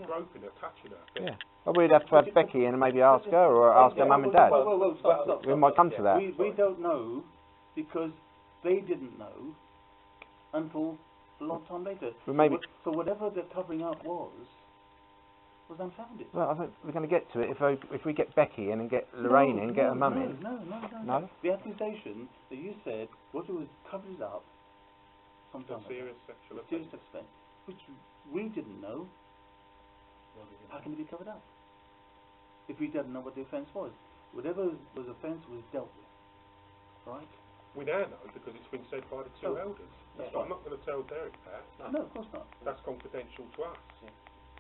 groping her, touching her. Yeah. Well, we'd have to have Becky in and maybe ask her or ask her mum and dad. Stop. We might come to that. We don't know because they didn't know until a long time later. But maybe. So whatever the covering up was unfounded. Well, I think we're going to get to it if we get Becky in and get Lorraine in, get her mum in. No. The accusation that you said Roger was covered up sometime serious sexual offence, which we didn't know. How can it be covered up if we didn't know what the offence was? Whatever was offence was dealt with, right? We now know because it's been said by the two elders. So I'm not going to tell Derek that. No, of course not. That's confidential to us. Yeah.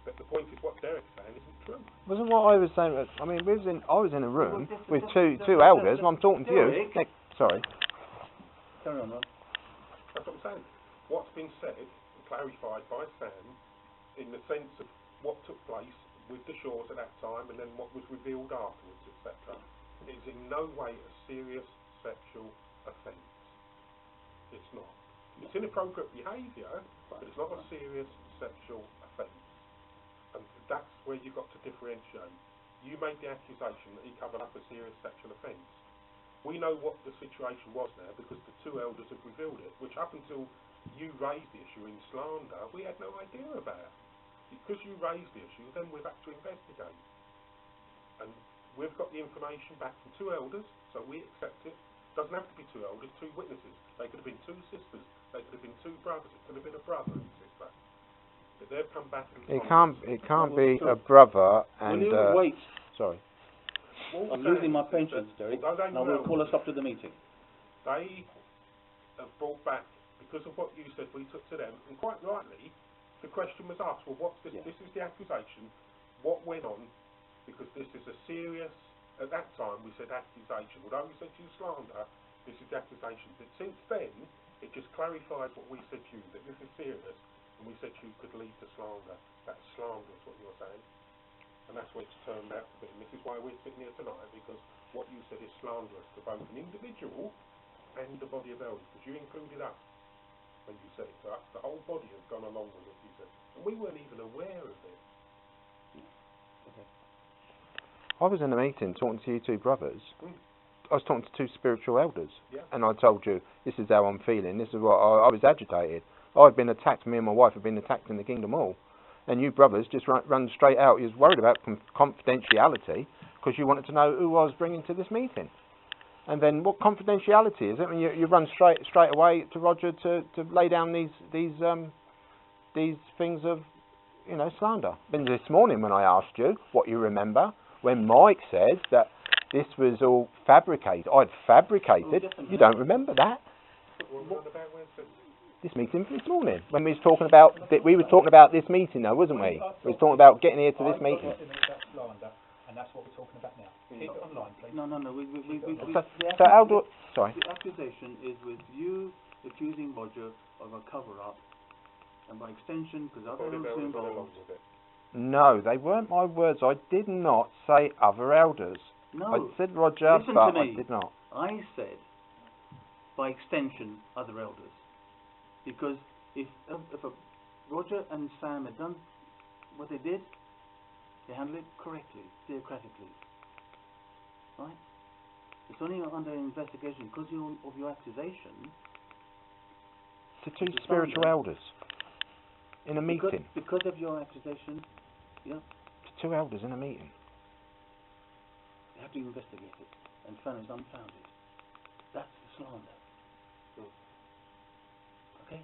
But the point is, what Derek's saying isn't true. Wasn't what I was saying. I mean, I was in a room with two elders, and I'm talking to you. Sorry. Carry on, Rod. That's what I'm saying. What's been said and clarified by Sam in the sense of what took place with the Shaws at that time and then what was revealed afterwards, etc., is in no way a serious sexual offence. It's not. It's inappropriate behaviour, but it's not a serious sexual offence. And that's where you've got to differentiate. You made the accusation that he covered up a serious sexual offence. We know what the situation was now because the two elders have revealed it, which up until you raised the issue in slander, we had no idea about. Because you raised the issue, then we've had to investigate. And we've got the information back from two elders, so we accept it. Doesn't have to be two elders, two witnesses. They could have been two sisters. They could have been two brothers. It could have been a brother and sister. But they've come back and it can't be a brother and. Wait. Sorry. I'm losing my patience, Derek. Now we'll call us up to the meeting. They have brought back, because of what you said we took to them, and quite rightly, the question was asked, well, what's this? Yeah. This is the accusation. What went on? Because this is a serious, at that time we said accusation. Although we said you slander, this is the accusation. But since then, it just clarifies what we said to you, that this is serious, and we said you could lead to slander. That's slander is what you're saying. And that's what it's turned out to be. And this is why we're sitting here tonight, because what you said is slanderous to both an individual and the body of elders, because you included us when you said it to us. The whole body has gone along with it, you said. And we weren't even aware of it. Okay. I was in a meeting talking to you two brothers. I was talking to two spiritual elders. Yeah. And I told you, this is how I'm feeling. This is what I was agitated. I've been attacked, me and my wife have been attacked in the Kingdom Hall. And you brothers just run straight out. You was worried about confidentiality because you wanted to know who I was bringing to this meeting. And then what confidentiality is it when you run straight away to Roger to lay down these things of, you know, slander? Then this morning when I asked you what you remember, when Mike said that this was all fabricated, I'd fabricated, you don't remember that? This meeting this morning, when we was talking about this meeting though, wasn't we? We was talking about getting here to this meeting. And that's what we're talking about now. Keep it online, please. No. Sorry. The accusation is with you accusing Roger of a cover-up, and by extension, because other elders were involved. No, they weren't my words. I did not say other elders. No. I said Roger, Listen but to me. I did not. I said, by extension, other elders. Because if Roger and Sam had done what they did, they handled it correctly, theocratically. Right? It's only under investigation because of your accusation. To two spiritual elders in a meeting. Because of your accusation, yeah. To two elders in a meeting. They have to investigate it and find it's unfounded. That's the slander. Okay?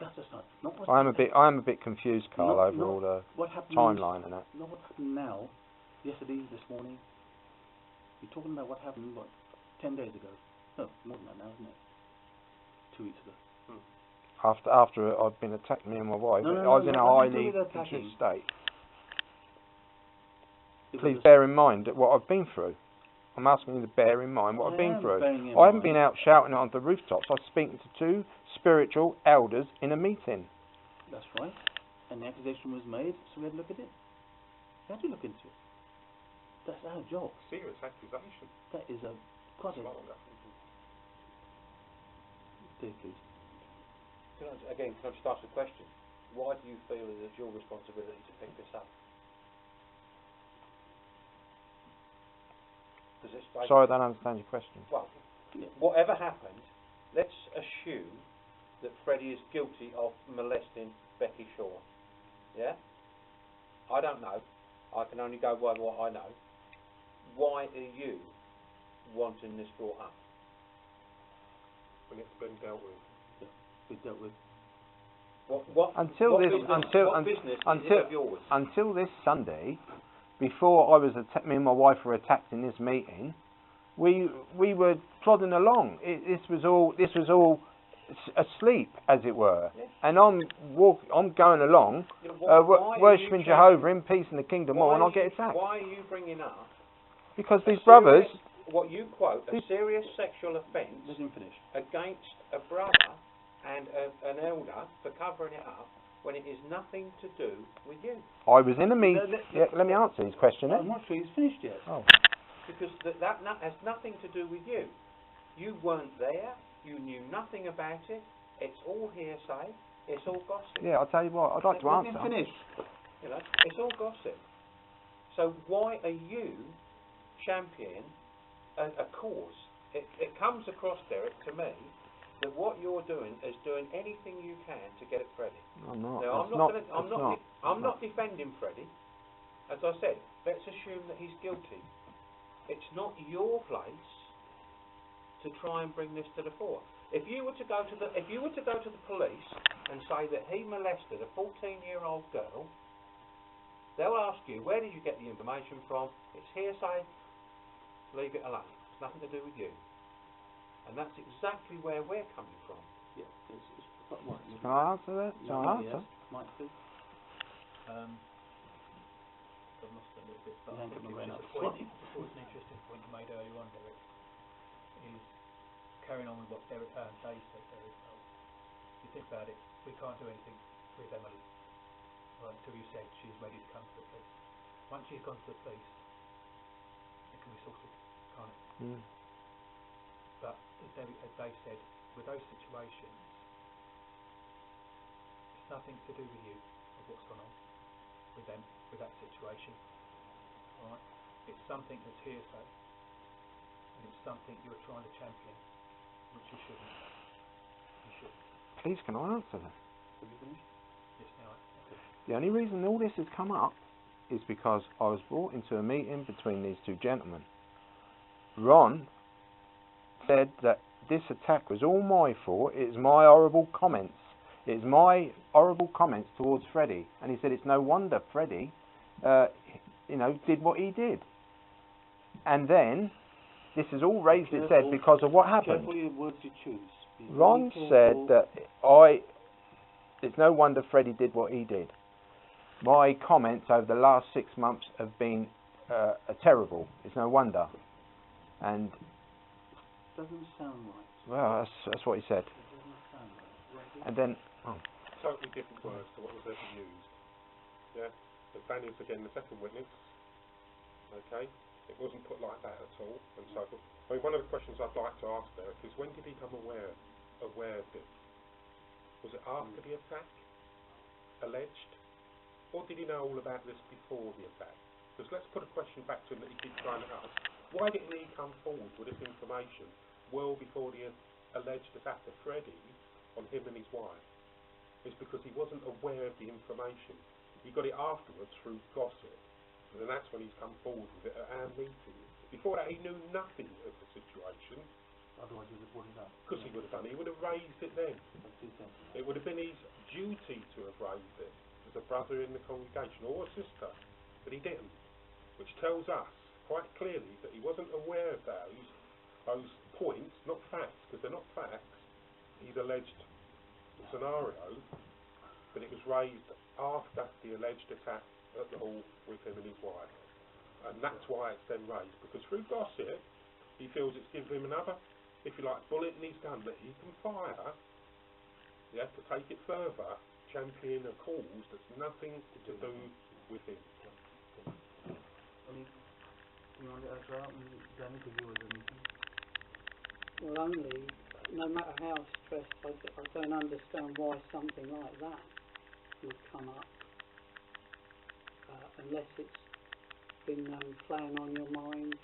That's the slander. I am a bit confused, Carl, over all the timeline and that. Not what happened now, yesterday, this morning. You're talking about what happened, 10 days ago? No, more than that now, isn't it? 2 weeks ago. After I'd been attacked, me and my wife, I was in a highly confused state. Please bear in mind what I've been through. I'm asking you to bear in mind what I've been through. I haven't been out shouting on the rooftops. I was speaking to two spiritual elders in a meeting. That's right. And the accusation was made, so we had to look at it. We had to look into it. That's our job. Serious accusation. That is quite a... Stay, please. Can I just ask a question? why do you feel that it's your responsibility to pick this up? Because it's basically, Sorry, I don't understand your question. well, whatever happened, let's assume that Freddie is guilty of molesting Becky Shaw. Yeah? I don't know. I can only go by what I know. Why are you wanting this brought up? When it's been dealt with. Be dealt with. What business is it of yours? Until this Sunday, before I was me and my wife were attacked in this meeting, we were plodding along. This was all asleep, as it were. Yes. And I'm going along, You know, why worshipping Jehovah in peace in the kingdom all, and I get attacked. Why are you bringing up Because these brothers, what you quote, a serious sexual offence Let him finish. against a brother and an elder for covering it up when it is nothing to do with you? I was in a meeting. Let me answer his question. I'm not sure he's finished yet. Oh. Because that has nothing to do with you. You weren't there. You knew nothing about it. It's all hearsay. It's all gossip. Yeah, I'll tell you what. I'd like to Let answer. him finish. You know, it's all gossip. So why are you championing a cause? It comes across, Derek, to me, that what you're doing is doing anything you can to get at Freddie. I'm not. Now, I'm not defending Freddie. As I said, let's assume that he's guilty. It's not your place to try and bring this to the fore. If you were to go to the police and say that he molested a 14-year-old girl, they'll ask you, where did you get the information from? It's hearsay. Leave it alone. It's nothing to do with you. And that's exactly where we're coming from. Yeah. Can I answer that? Can I answer? Mike, please. I've lost a little bit, but You I ain't think got no it brain was up. a point. It was an interesting point you made earlier on, Derek. Is carrying on with what Dave said. Derek, you think about it, we can't do anything with Emily until you said she's ready to come to the police. Once she's gone to the police, it can be sorted, can't it? Mm. But as Dave said, with those situations, it's nothing to do with you or what's gone on with them, with that situation. Alright? It's something that's hearsay, and it's something you're trying to champion, which you shouldn't. You shouldn't. Please, can I answer that? Have you finished? Yes, now. The only reason all this has come up is because I was brought into a meeting between these two gentlemen. Ron said that this attack was all my fault. It's my horrible comments. It's my horrible comments towards Freddie. And he said it's no wonder Freddie, did what he did. And then this is all raised its head because of what happened. Careful your words you choose. Ron said that it's no wonder Freddie did what he did. My comments over the last 6 months have been terrible. It's no wonder. And Doesn't sound right. well, that's what he said. It doesn't sound right. And then Totally different words to what was ever used. Yeah? But Daniel's again the second witness. Okay? It wasn't put like that at all, and so forth. I mean, one of the questions I'd like to ask Derek is, when did he become aware of this? Was it after the attack? Alleged? Or did he know all about this before the attack? Because let's put a question back to him that he keeps trying to ask. Why didn't he come forward with this information well before the alleged attack of Freddie on him and his wife? It's because he wasn't aware of the information. He got it afterwards through gossip. And then that's when he's come forward with it at our meeting. Before that, he knew nothing of the situation. Otherwise he would have brought it up. Because he would have done it. He would have raised it then. It would have been his duty to have raised it as a brother in the congregation or a sister. But he didn't. Which tells us quite clearly that he wasn't aware of those points, not facts, because they're not facts. He's alleged the scenario, but it was raised after the alleged attack at the hall with him and his wife. And that's why it's then raised, because through gossip, he feels it's given him another, if you like, bullet in his gun that he can fire, yeah, to take it further, champion a cause that's nothing to do with him. You want to answer out, Danny, because you were the meeting? Well, only, no matter how stressed, I don't understand why something like that would come up, unless it's been playing on your mind